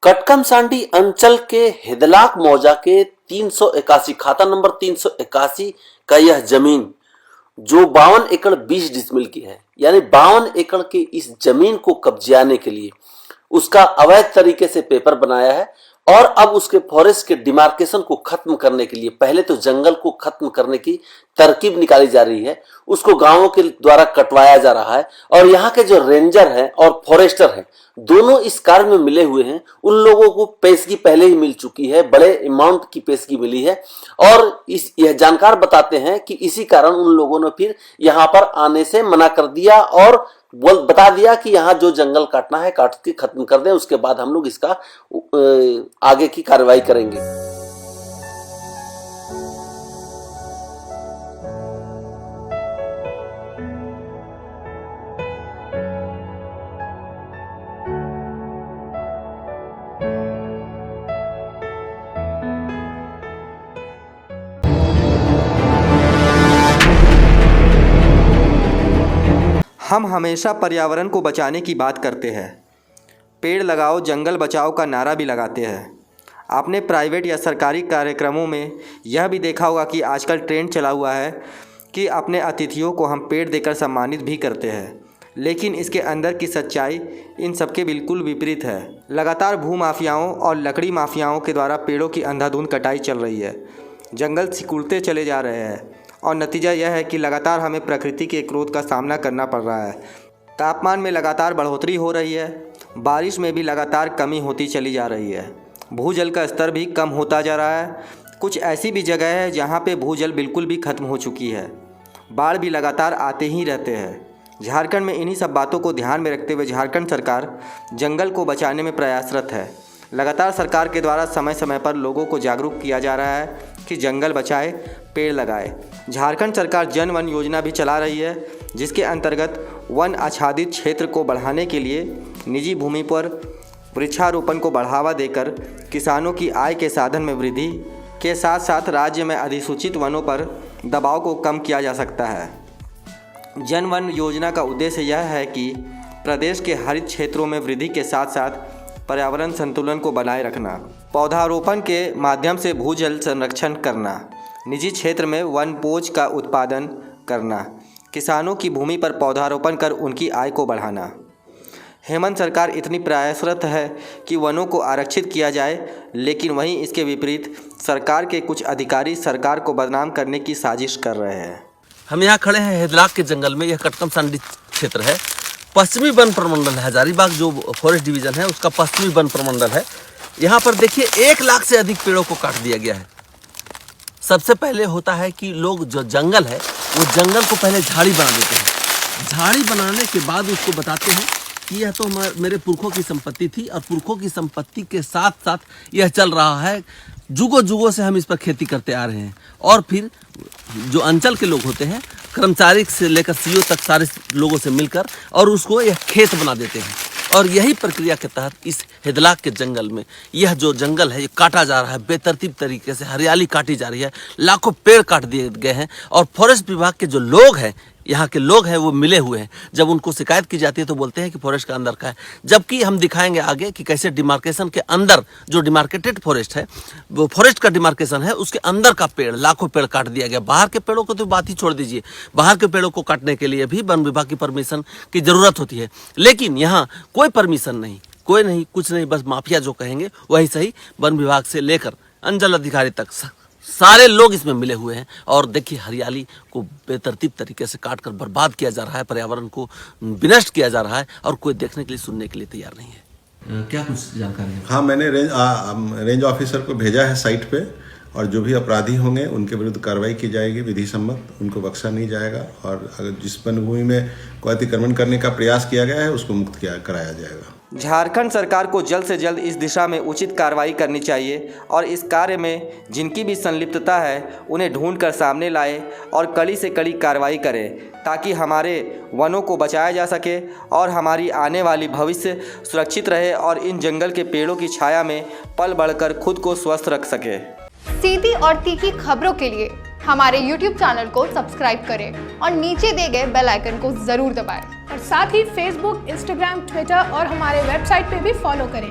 कटकमसांडी अंचल के हिदलाक मौजा के 381 खाता नंबर 381 का यह जमीन जो 52 एकड़ 20 डिसमिल की है, यानी 52 एकड़ की इस जमीन को कब्जाने के लिए उसका अवैध तरीके से पेपर बनाया है और अब उसके फॉरेस्ट के डिमार्केशन को खत्म करने के लिए पहले तो जंगल को खत्म करने की तरकीब निकाली जा रही है, उसको गांवों के द्वारा कटवाया जा रहा है और यहाँ के जो रेंजर हैं और फॉरेस्टर हैं दोनों इस कार्य में मिले हुए हैं। उन लोगों को पेशगी पहले ही मिल चुकी है, बड़े अमाउंट की पेशगी मिली है और यह जानकार बताते हैं कि इसी कारण उन लोगों ने फिर यहाँ पर आने से मना कर दिया और बता दिया कि यहाँ जो जंगल काटना है काट के खत्म कर दें, उसके बाद हम लोग इसका आगे की कार्रवाई करेंगे। हम हमेशा पर्यावरण को बचाने की बात करते हैं, पेड़ लगाओ जंगल बचाओ का नारा भी लगाते हैं। आपने प्राइवेट या सरकारी कार्यक्रमों में यह भी देखा होगा कि आजकल ट्रेंड चला हुआ है कि अपने अतिथियों को हम पेड़ देकर सम्मानित भी करते हैं, लेकिन इसके अंदर की सच्चाई इन सबके बिल्कुल विपरीत है। लगातार भूमाफियाओं और लकड़ी माफियाओं के द्वारा पेड़ों की अंधाधुंध कटाई चल रही है, जंगल सिकुड़ते चले जा रहे हैं और नतीजा यह है कि लगातार हमें प्रकृति के क्रोध का सामना करना पड़ रहा है। तापमान में लगातार बढ़ोतरी हो रही है, बारिश में भी लगातार कमी होती चली जा रही है, भूजल का स्तर भी कम होता जा रहा है। कुछ ऐसी भी जगह है जहां पे भूजल बिल्कुल भी खत्म हो चुकी है, बाढ़ भी लगातार आते ही रहते हैं। झारखंड में इन्हीं सब बातों को ध्यान में रखते हुए झारखंड सरकार जंगल को बचाने में प्रयासरत है। लगातार सरकार के द्वारा समय समय पर लोगों को जागरूक किया जा रहा है कि जंगल बचाए पेड़ लगाए। झारखंड सरकार जन वन योजना भी चला रही है, जिसके अंतर्गत वन आच्छादित क्षेत्र को बढ़ाने के लिए निजी भूमि पर वृक्षारोपण को बढ़ावा देकर किसानों की आय के साधन में वृद्धि के साथ साथ राज्य में अधिसूचित वनों पर दबाव को कम किया जा सकता है। जन वन योजना का उद्देश्य यह है कि प्रदेश के हरित क्षेत्रों में वृद्धि के साथ साथ पर्यावरण संतुलन को बनाए रखना, पौधारोपण के माध्यम से भूजल संरक्षण करना, निजी क्षेत्र में वनभोज का उत्पादन करना, किसानों की भूमि पर पौधारोपण कर उनकी आय को बढ़ाना। हेमंत सरकार इतनी प्रयासरत है कि वनों को आरक्षित किया जाए, लेकिन वहीं इसके विपरीत सरकार के कुछ अधिकारी सरकार को बदनाम करने की साजिश कर रहे हैं। हम यहाँ खड़े हैं हिदलाक के जंगल में। यह कटकमसांडी क्षेत्र है, पश्चिमी वन प्रमंडल है। हजारीबाग जो फॉरेस्ट डिवीजन है उसका पश्चिमी वन प्रमंडल है। यहाँ पर देखिए 1 लाख से अधिक पेड़ों को काट दिया गया है। सबसे पहले होता है कि लोग जो जंगल है वो जंगल को पहले झाड़ी बना देते हैं। झाड़ी बनाने के बाद उसको बताते हैं कि यह तो मेरे पुरखों की संपत्ति थी और पुरखों की संपत्ति के साथ साथ यह चल रहा है, जुगों जुगों से हम इस पर खेती करते आ रहे हैं। और फिर जो अंचल के लोग होते हैं, कर्मचारी से लेकर सीईओ तक सारे लोगों से मिलकर और उसको यह खेत बना देते हैं। और यही प्रक्रिया के तहत इस हिदलाक के जंगल में यह जो जंगल है ये काटा जा रहा है, बेतरतीब तरीके से हरियाली काटी जा रही है, लाखों पेड़ काट दिए गए हैं। और फॉरेस्ट विभाग के जो लोग हैं, यहाँ के लोग हैं, वो मिले हुए हैं। जब उनको शिकायत की जाती है तो बोलते हैं कि फॉरेस्ट के अंदर का है, जबकि हम दिखाएंगे आगे कि कैसे डिमार्केशन के अंदर जो डिमार्केटेड फॉरेस्ट है, वो फॉरेस्ट का डिमार्केशन है, उसके अंदर का पेड़, लाखों पेड़ काट दिया गया। बाहर के पेड़ों को तो बात ही छोड़ दीजिए, बाहर के पेड़ों को काटने के लिए भी वन विभाग की परमिशन की जरूरत होती है, लेकिन यहाँ कोई परमिशन नहीं, कोई नहीं, कुछ नहीं, बस माफिया जो कहेंगे वही सही। वन विभाग से लेकर अंचल अधिकारी तक सारे लोग इसमें मिले हुए हैं। और देखिए हरियाली को बेतरतीब तरीके से काट कर बर्बाद किया जा रहा है, पर्यावरण को विनष्ट किया जा रहा है और कोई देखने के लिए, सुनने के लिए तैयार नहीं है। क्या कुछ जानकारी है? हाँ, मैंने रेंज ऑफिसर को भेजा है साइट पे, और जो भी अपराधी होंगे उनके विरुद्ध कार्रवाई की जाएगी, विधि सम्मत, उनको बख्शा नहीं जाएगा। और अगर जिस वन भूमि में कोई अतिक्रमण करने का प्रयास किया गया है उसको मुक्त कराया जाएगा। झारखंड सरकार को जल्द से जल्द इस दिशा में उचित कार्रवाई करनी चाहिए और इस कार्य में जिनकी भी संलिप्तता है उन्हें ढूंढकर सामने लाए और कड़ी से कड़ी कार्रवाई करें, ताकि हमारे वनों को बचाया जा सके और हमारी आने वाली भविष्य सुरक्षित रहे और इन जंगल के पेड़ों की छाया में पल बढ़कर खुद को स्वस्थ रख सके। सीधी और तीखी खबरों के लिए हमारे YouTube चैनल को सब्सक्राइब करें और नीचे दिए गए बेल आइकन को जरूर दबाएं। और साथ ही Facebook, Instagram, Twitter और हमारे वेबसाइट पे भी फॉलो करें।